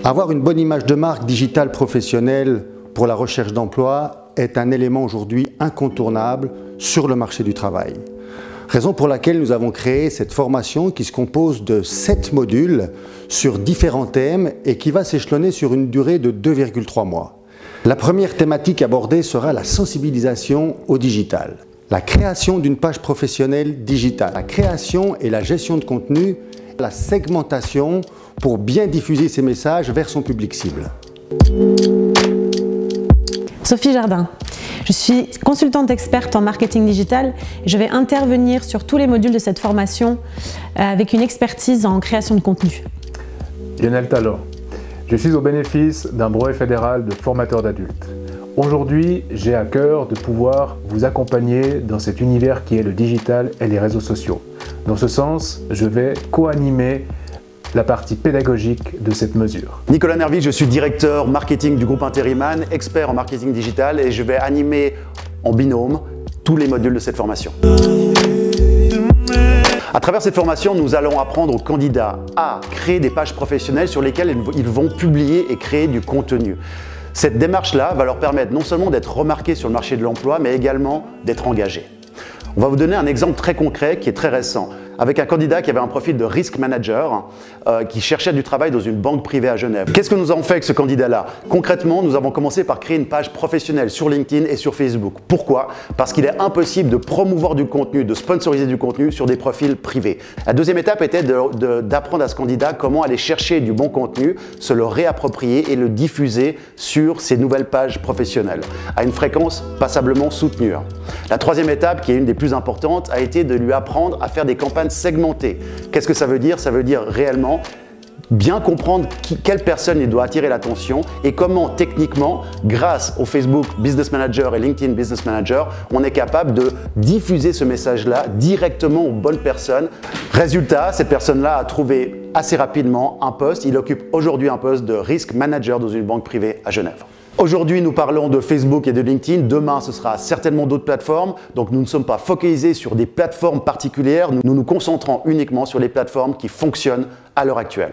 Avoir une bonne image de marque digitale professionnelle pour la recherche d'emploi est un élément aujourd'hui incontournable sur le marché du travail. Raison pour laquelle nous avons créé cette formation qui se compose de 7 modules sur différents thèmes et qui va s'échelonner sur une durée de 2,3 mois. La première thématique abordée sera la sensibilisation au digital. La création d'une page professionnelle digitale, la création et la gestion de contenu, la segmentation pour bien diffuser ses messages vers son public cible. Sophie Jardin. Je suis consultante experte en marketing digital et je vais intervenir sur tous les modules de cette formation avec une expertise en création de contenu. Lionel Talon. Je suis au bénéfice d'un brevet fédéral de formateur d'adultes. Aujourd'hui, j'ai à cœur de pouvoir vous accompagner dans cet univers qui est le digital et les réseaux sociaux. Dans ce sens, je vais co-animer la partie pédagogique de cette mesure. Nicolas Nervy, je suis directeur marketing du groupe Interiman, expert en marketing digital et je vais animer en binôme tous les modules de cette formation. À travers cette formation, nous allons apprendre aux candidats à créer des pages professionnelles sur lesquelles ils vont publier et créer du contenu. Cette démarche-là va leur permettre non seulement d'être remarqués sur le marché de l'emploi, mais également d'être engagés. On va vous donner un exemple très concret qui est très récent, avec un candidat qui avait un profil de risk manager qui cherchait du travail dans une banque privée à Genève. Qu'est-ce que nous avons fait avec ce candidat-là? Concrètement, nous avons commencé par créer une page professionnelle sur LinkedIn et sur Facebook. Pourquoi? Parce qu'il est impossible de promouvoir du contenu, de sponsoriser du contenu sur des profils privés. La deuxième étape était d'apprendre à ce candidat comment aller chercher du bon contenu, se le réapproprier et le diffuser sur ses nouvelles pages professionnelles, à une fréquence passablement soutenue. La troisième étape, qui est une des plus importantes, a été de lui apprendre à faire des campagnes segmentées. Qu'est-ce que ça veut dire? Ça veut dire réellement bien comprendre quelle personne il doit attirer l'attention et comment techniquement, grâce au Facebook Business Manager et LinkedIn Business Manager, on est capable de diffuser ce message-là directement aux bonnes personnes. Résultat, cette personne-là a trouvé assez rapidement un poste. Il occupe aujourd'hui un poste de Risk Manager dans une banque privée à Genève. Aujourd'hui, nous parlons de Facebook et de LinkedIn. Demain, ce sera certainement d'autres plateformes. Donc, nous ne sommes pas focalisés sur des plateformes particulières. Nous nous concentrons uniquement sur les plateformes qui fonctionnent à l'heure actuelle.